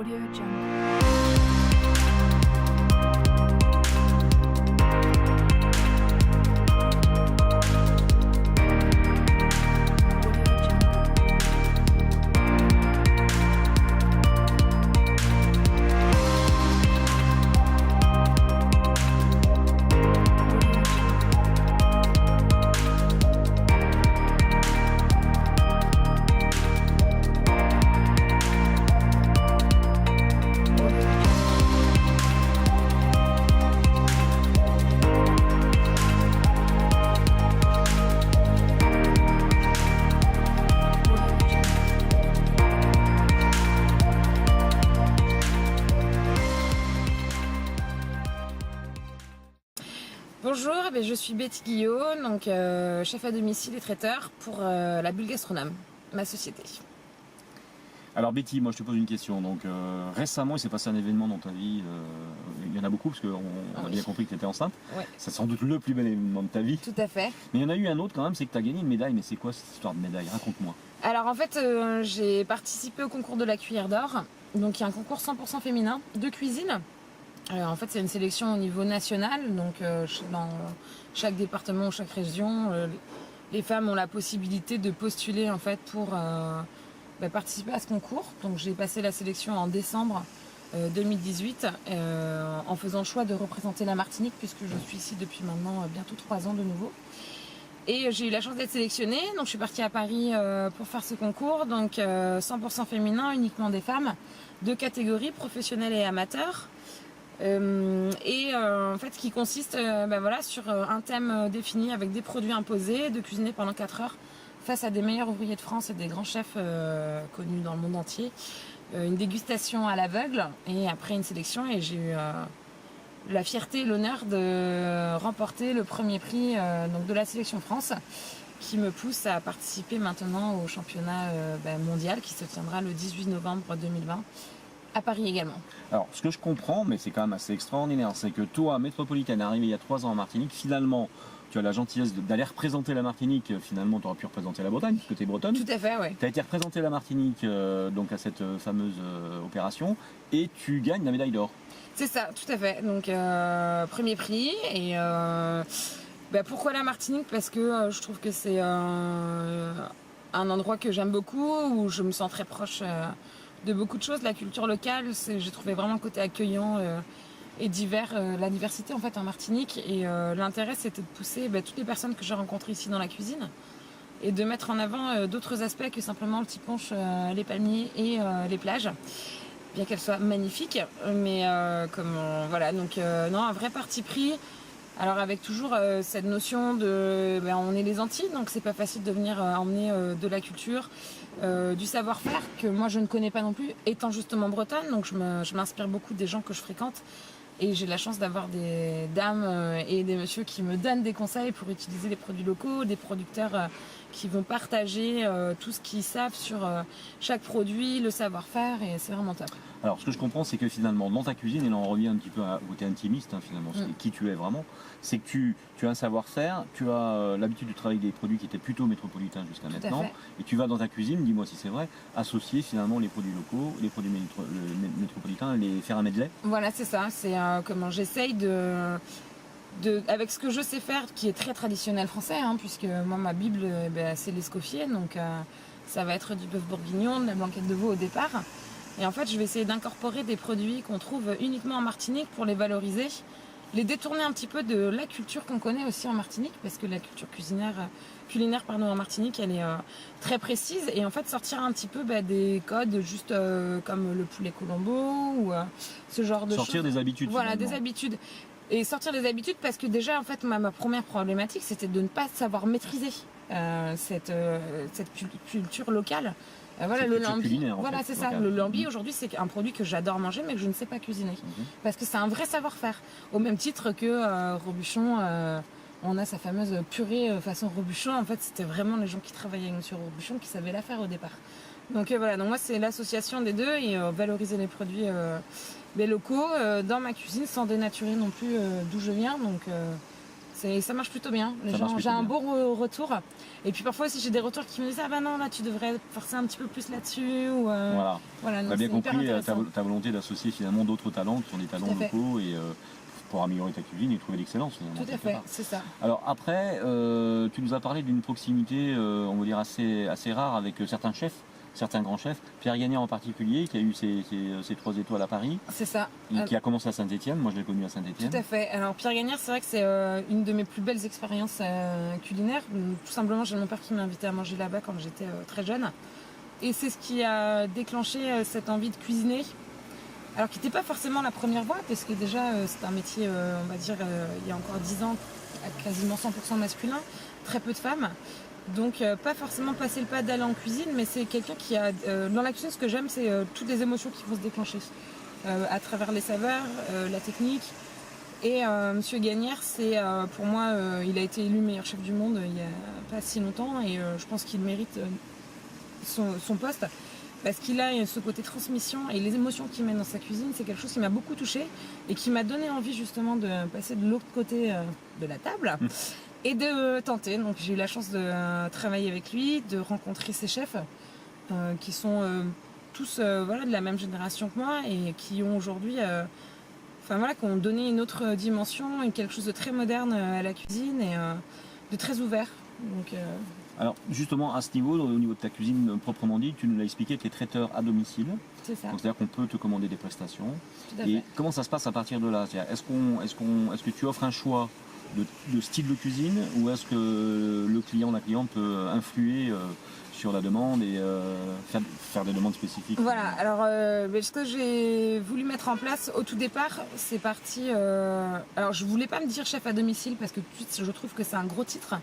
Audio Jungle. Bonjour, je suis Betty Guillot, donc chef à domicile et traiteur pour la Bulle Gastronome, ma société. Alors Betty, moi je te pose une question. Donc récemment il s'est passé un événement dans ta vie, il y en a beaucoup parce qu'on a bien compris que tu étais enceinte. Ouais. C'est sans doute le plus bel événement de ta vie. Tout à fait. Mais il y en a eu un autre quand même, c'est que tu as gagné une médaille. Mais c'est quoi cette histoire de médaille? Raconte-moi. Alors en fait j'ai participé au concours de la cuillère d'or, donc il y a un concours 100% féminin de cuisine. En fait c'est une sélection au niveau national, donc dans chaque département ou chaque région, les femmes ont la possibilité de postuler en fait pour participer à ce concours. Donc j'ai passé la sélection en décembre 2018 en faisant le choix de représenter la Martinique puisque je suis ici depuis maintenant bientôt 3 ans de nouveau. Et j'ai eu la chance d'être sélectionnée, donc je suis partie à Paris pour faire ce concours, donc 100% féminin, uniquement des femmes, de catégories professionnelles et amateurs. En fait qui consiste sur un thème défini avec des produits imposés, de cuisiner pendant 4 heures face à des meilleurs ouvriers de France et des grands chefs connus dans le monde entier, une dégustation à l'aveugle et après une sélection, et j'ai eu la fierté et l'honneur de remporter le premier prix donc de la sélection France, qui me pousse à participer maintenant au championnat mondial qui se tiendra le 18 novembre 2020 à Paris également. Alors ce que je comprends, mais c'est quand même assez extraordinaire, c'est que toi, métropolitaine, arrivé il y a 3 ans en Martinique, finalement tu as la gentillesse d'aller représenter la Martinique. Finalement tu aurais pu représenter la Bretagne, puisque tu es bretonne. Tout à fait, oui. Tu as été représenter la Martinique donc à cette fameuse opération, et tu gagnes la médaille d'or. C'est ça, tout à fait. Donc premier prix, et pourquoi la Martinique? Parce que je trouve que c'est un endroit que j'aime beaucoup, où je me sens très proche de beaucoup de choses. La culture locale, j'ai trouvé vraiment le côté accueillant et divers, la diversité en fait en Martinique, et l'intérêt c'était de pousser toutes les personnes que j'ai rencontrées ici dans la cuisine et de mettre en avant d'autres aspects que simplement le petit punch, les palmiers et les plages, bien qu'elles soient magnifiques, mais non, un vrai parti pris. Alors avec toujours cette notion de on est les Antilles, donc c'est pas facile de venir emmener de la culture, du savoir-faire que moi je ne connais pas non plus, étant justement bretonne, donc je m'inspire beaucoup des gens que je fréquente, et j'ai la chance d'avoir des dames et des messieurs qui me donnent des conseils pour utiliser les produits locaux, des producteurs qui vont partager tout ce qu'ils savent sur chaque produit, le savoir-faire, et c'est vraiment top. Alors ce que je comprends, c'est que finalement dans ta cuisine, et là on revient un petit peu au côté intimiste, finalement, qui tu es vraiment, c'est que tu as un savoir-faire, tu as l'habitude de travailler avec des produits qui étaient plutôt métropolitains jusqu'à maintenant, et tu vas dans ta cuisine, dis-moi si c'est vrai, associer finalement les produits locaux, les produits métropolitains, les faire un medley. Voilà, c'est ça, c'est comment j'essaye avec ce que je sais faire, qui est très traditionnel français, puisque moi ma Bible c'est l'escoffier, donc ça va être du bœuf bourguignon, de la blanquette de veau au départ. Et en fait je vais essayer d'incorporer des produits qu'on trouve uniquement en Martinique pour les valoriser, les détourner un petit peu de la culture qu'on connaît aussi en Martinique, parce que la culture culinaire en Martinique elle est très précise, et en fait sortir un petit peu des codes juste comme le poulet colombo ou ce genre de choses. Sortir des habitudes. Voilà, finalement. des habitudes. Et sortir des habitudes, parce que déjà en fait ma première problématique c'était de ne pas savoir maîtriser cette culture locale. Voilà, le lambi. Voilà, c'est ça. Le lambi aujourd'hui c'est un produit que j'adore manger mais que je ne sais pas cuisiner. Parce que c'est un vrai savoir-faire. Au même titre que Robuchon, on a sa fameuse purée façon Robuchon. En fait c'était vraiment les gens qui travaillaient avec monsieur Robuchon qui savaient la faire au départ. Donc voilà, donc moi c'est l'association des deux, et valoriser les produits locaux dans ma cuisine sans dénaturer non plus d'où je viens. Donc Ça marche plutôt bien. J'ai un bien. bon retour. Et puis parfois aussi j'ai des retours qui me disent ah bah non là tu devrais forcer un petit peu plus là-dessus. Ou, Voilà. donc On a bien c'est hyper compris intéressant. ta volonté d'associer finalement d'autres talents qui sont des talents Tout à fait. locaux et pour améliorer ta cuisine et trouver l'excellence finalement. Tout à quelque fait, part. c'est ça. Alors après, tu nous as parlé d'une proximité, on va dire assez rare avec certains chefs, certains grands chefs. Pierre Gagnère en particulier, qui a eu ses 3 étoiles à Paris, C'est ça. et qui a commencé à Saint-Étienne. Moi, je l'ai connu à Saint-Étienne. Tout à fait. Alors Pierre Gagnère, c'est vrai que c'est une de mes plus belles expériences culinaires. Tout simplement, j'ai mon père qui m'a invité à manger là-bas quand j'étais très jeune. Et c'est ce qui a déclenché cette envie de cuisiner. Alors qui n'était pas forcément la première voie, parce que déjà c'est un métier, on va dire, il y a encore 10 ans, quasiment 100% masculin, très peu de femmes. Donc pas forcément passer le pas d'aller en cuisine, mais c'est quelqu'un qui a... dans la cuisine, ce que j'aime, c'est toutes les émotions qui vont se déclencher. À travers les saveurs, la technique. Et Monsieur Gagnère, c'est pour moi, il a été élu meilleur chef du monde il n'y a pas si longtemps, et je pense qu'il mérite son poste. Parce qu'il a ce côté transmission et les émotions qu'il met dans sa cuisine, c'est quelque chose qui m'a beaucoup touchée et qui m'a donné envie justement de passer de l'autre côté de la table et de tenter. Donc j'ai eu la chance de travailler avec lui, de rencontrer ses chefs qui sont tous de la même génération que moi et qui ont aujourd'hui, qui ont donné une autre dimension et quelque chose de très moderne à la cuisine et de très ouvert. Donc, Alors justement, à ce niveau, au niveau de ta cuisine proprement dit, tu nous l'as expliqué, tu es traiteur à domicile. c'est ça. Donc c'est-à-dire qu'on peut te commander des prestations. Tout à Et fait. comment ça se passe à partir de là? Est-ce que tu offres un choix de style de cuisine ou est-ce que la cliente peut influer sur la demande et faire des demandes spécifiques? Voilà, alors ce que j'ai voulu mettre en place au tout départ, c'est parti. Alors je voulais pas me dire chef à domicile parce que tout de suite je trouve que c'est un gros titre.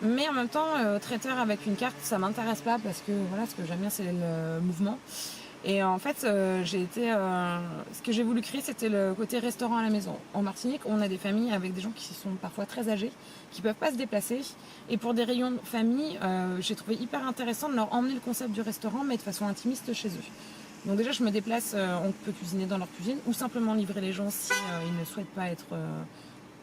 Mais en même temps, traiteur avec une carte, ça m'intéresse pas parce que voilà, ce que j'aime bien, c'est le mouvement. Et en fait, ce que j'ai voulu créer, c'était le côté restaurant à la maison. En Martinique, on a des familles avec des gens qui sont parfois très âgés, qui peuvent pas se déplacer. Et pour des rayons de famille, j'ai trouvé hyper intéressant de leur emmener le concept du restaurant, mais de façon intimiste chez eux. Donc déjà, je me déplace, on peut cuisiner dans leur cuisine ou simplement livrer les gens si ils ne souhaitent pas être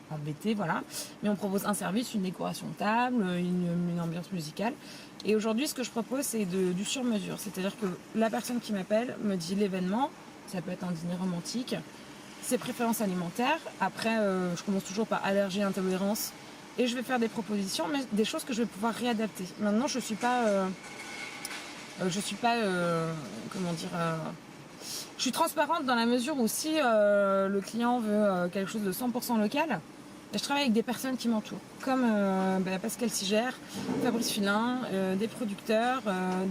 embêtés, voilà. Mais on propose un service, une décoration de table, une ambiance musicale. Et aujourd'hui, ce que je propose, c'est du sur-mesure. C'est-à-dire que la personne qui m'appelle me dit l'événement, ça peut être un dîner romantique, ses préférences alimentaires. Après, je commence toujours par allergie, intolérance. Et je vais faire des propositions, mais des choses que je vais pouvoir réadapter. Maintenant, je suis pas... je suis transparente dans la mesure où si le client veut quelque chose de 100% local, je travaille avec des personnes qui m'entourent, comme Pascal Sigère, Fabrice Filin, des producteurs,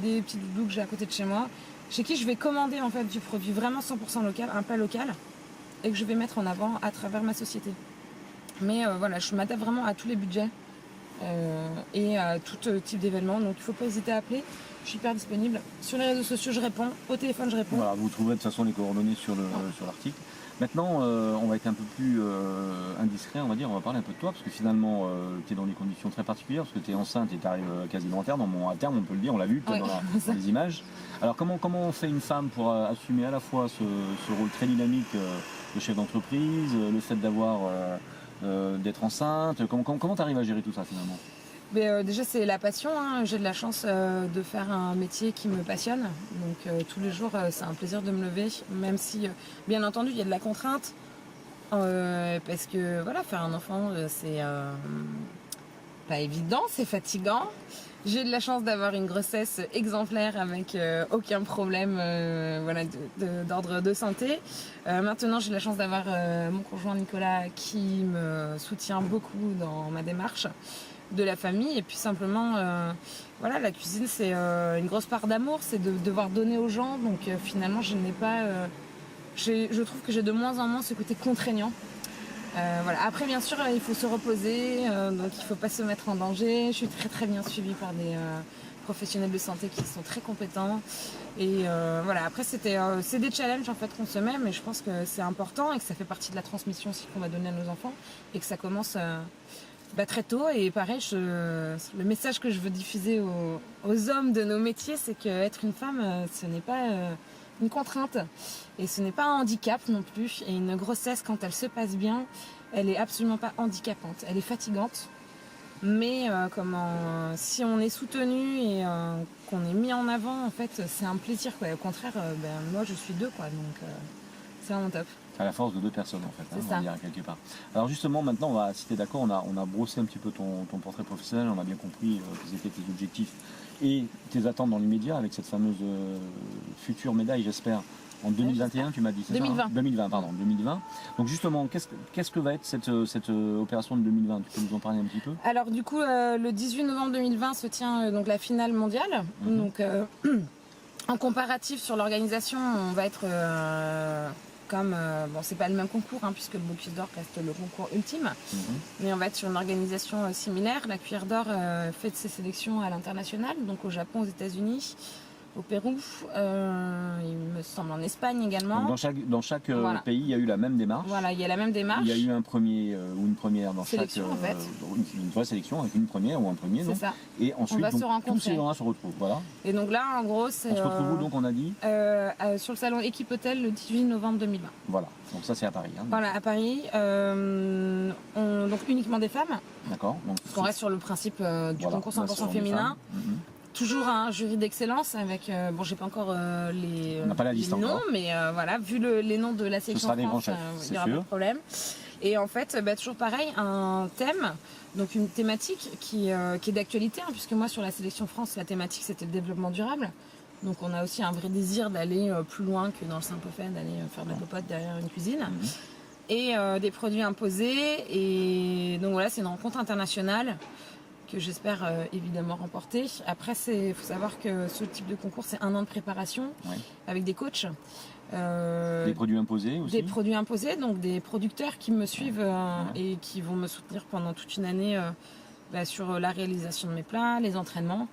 des petits doudous que j'ai à côté de chez moi, chez qui je vais commander en fait du produit vraiment 100% local, un plat local, et que je vais mettre en avant à travers ma société. Mais je m'adapte vraiment à tous les budgets et à tout type d'événement, donc il ne faut pas hésiter à appeler. Je suis hyper disponible. Sur les réseaux sociaux, je réponds. Au téléphone, je réponds. Voilà, vous trouverez de toute façon les coordonnées sur l'article. Maintenant, on va être un peu plus indiscret, on va dire. On va parler un peu de toi, parce que finalement, tu es dans des conditions très particulières, parce que tu es enceinte et tu arrives quasiment à terme. À terme, on peut le dire, on l'a vu Ouais, dans les images. Alors, comment on fait une femme pour assumer à la fois ce rôle très dynamique de chef d'entreprise, le fait d'être enceinte? Comment tu arrives à gérer tout ça finalement? Mais, déjà, c'est la passion. Hein. J'ai de la chance de faire un métier qui me passionne. Donc, tous les jours, c'est un plaisir de me lever. Même si, bien entendu, il y a de la contrainte. Parce que, faire un enfant, c'est pas évident, c'est fatigant. J'ai de la chance d'avoir une grossesse exemplaire avec aucun problème d'ordre de santé. Maintenant, j'ai la chance d'avoir mon conjoint Nicolas qui me soutient beaucoup dans ma démarche de la famille. Et puis simplement, la cuisine, c'est une grosse part d'amour, c'est de devoir donner aux gens. Donc finalement, je trouve que j'ai de moins en moins ce côté contraignant. Après, bien sûr, il faut se reposer, donc il ne faut pas se mettre en danger. Je suis très très bien suivie par des professionnels de santé qui sont très compétents. Et après, c'est des challenges en fait qu'on se met, mais je pense que c'est important et que ça fait partie de la transmission aussi qu'on va donner à nos enfants et que ça commence très tôt. Et pareil, le message que je veux diffuser aux hommes de nos métiers, c'est qu'être une femme, ce n'est pas une contrainte et ce n'est pas un handicap non plus. Et une grossesse, quand elle se passe bien, elle est absolument pas handicapante. Elle est fatigante, mais si on est soutenu et qu'on est mis en avant, en fait, c'est un plaisir, quoi. Au contraire, moi je suis deux, quoi, donc c'est vraiment top. À la force de 2 personnes en fait, C'est on va dire quelque part. Alors justement, maintenant, si tu es d'accord, on a brossé un petit peu ton portrait professionnel, on a bien compris quels étaient tes objectifs et tes attentes dans l'immédiat avec cette fameuse future médaille, j'espère, en 2021, tu m'as dit, c'est 2020. ça, hein 2020, pardon, 2020. Donc justement, qu'est-ce que va être cette opération de 2020? Tu peux nous en parler un petit peu? Alors du coup, le 18 novembre 2020 se tient donc la finale mondiale. Donc en comparatif sur l'organisation, on va être bon, c'est pas le même concours puisque le Bocuse d'Or reste le concours ultime, mais on va être sur une organisation similaire. La Cuillère d'Or fait de ses sélections à l'international, donc au Japon, aux États-Unis, au Pérou, il me semble en Espagne également. Donc dans chaque pays, il y a eu la même démarche. Voilà, il y a la même démarche. Il y a eu un premier ou une première dans sélection, chaque en fait. Une vraie sélection avec une première ou un premier. C'est ça. Et ensuite, on va se rencontrer. tous ces gens-là se retrouvent. Voilà. Et donc là, en gros, c'est. On se retrouve où donc, on a dit sur le salon Équipe Hôtel le 18 novembre 2020. Voilà. Donc ça, c'est à Paris. Voilà, à Paris. Donc uniquement des femmes. D'accord. Donc on reste sur le principe du concours 100% féminin. Toujours un jury d'excellence avec, j'ai pas encore les noms, encore. Mais voilà, vu les noms de la sélection France, il n'y aura pas de problème. Et en fait, toujours pareil, un thème, donc une thématique qui est d'actualité, puisque moi sur la sélection France, la thématique c'était le développement durable. Donc on a aussi un vrai désir d'aller plus loin que dans le simple fait d'aller faire de la popote derrière une cuisine. Et des produits imposés. Et donc voilà, c'est une rencontre internationale que j'espère évidemment remporter. Après, il faut savoir que ce type de concours, c'est 1 an de préparation avec des coachs. Des produits imposés aussi. Des produits imposés, donc des producteurs qui me suivent et qui vont me soutenir pendant toute une année sur la réalisation de mes plats, les entraînements.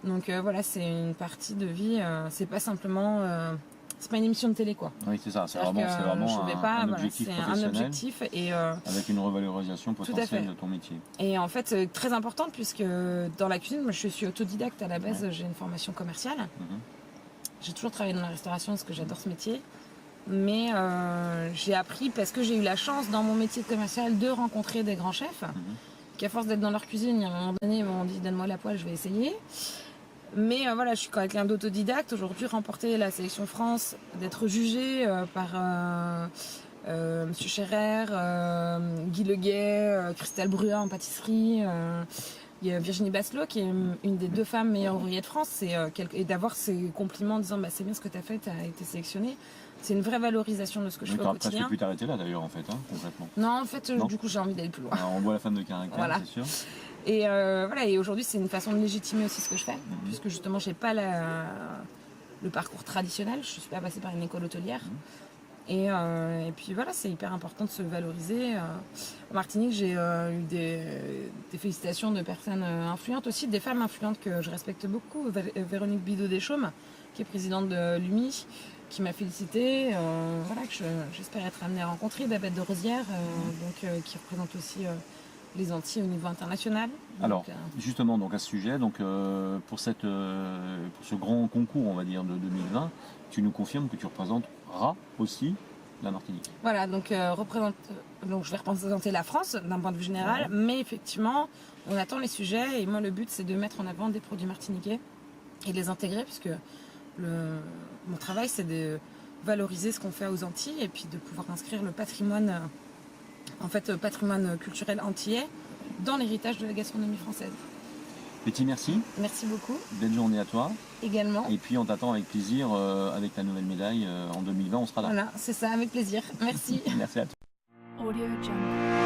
Donc voilà, c'est une partie de vie, c'est pas simplement... c'est pas une émission de télé, quoi. Oui, c'est ça. C'est vraiment un objectif professionnel. Un objectif et avec une revalorisation potentielle de ton métier. Et en fait, très importante puisque dans la cuisine, moi, je suis autodidacte à la base. J'ai une formation commerciale. J'ai toujours travaillé dans la restauration parce que j'adore ce métier. Mais j'ai appris parce que j'ai eu la chance dans mon métier de commercial de rencontrer des grands chefs qui, à force d'être dans leur cuisine, à un moment donné, m'ont dit donne-moi la poêle, je vais essayer. Mais voilà, je suis quelqu'un d'autodidacte. Aujourd'hui, remporter la sélection France, d'être jugée par Monsieur Scherer, Guy Leguet, Christelle Bruat en pâtisserie, il y a Virginie Basselot qui est une des 2 femmes meilleures ouvriers de France. Et d'avoir ces compliments en disant c'est bien ce que tu as fait, tu as été sélectionnée. C'est une vraie valorisation de ce que je fais au quotidien. Tu peux plus t'arrêter là d'ailleurs en fait, complètement. Non, en fait, du coup, j'ai envie d'aller plus loin. Alors, on voit la femme de caractère, c'est sûr. Et voilà, et aujourd'hui c'est une façon de légitimer aussi ce que je fais, puisque justement j'ai pas le parcours traditionnel, je suis pas passée par une école hôtelière. Et puis voilà, c'est hyper important de se valoriser. En Martinique, j'ai eu des félicitations de personnes influentes aussi, des femmes influentes que je respecte beaucoup. Véronique Bidot-Deschaumes, qui est présidente de l'UMI, qui m'a félicité, voilà, que j'espère être amenée à rencontrer. Babette de Rosière, qui représente aussi les Antilles au niveau international. Alors, justement, donc à ce sujet, pour ce grand concours, on va dire, de 2020, tu nous confirmes que tu représenteras aussi la Martinique. Voilà, donc je vais représenter la France d'un point de vue général, mais effectivement, on attend les sujets et moi le but c'est de mettre en avant des produits martiniquais et de les intégrer, puisque mon travail c'est de valoriser ce qu'on fait aux Antilles et puis de pouvoir inscrire le patrimoine culturel antillais dans l'héritage de la gastronomie française. Betty, merci. Merci beaucoup. Belle journée à toi. Également. Et puis on t'attend avec plaisir avec ta nouvelle médaille en 2020, on sera là. Voilà, c'est ça, avec plaisir. Merci. Merci à toi. Audio Jungle.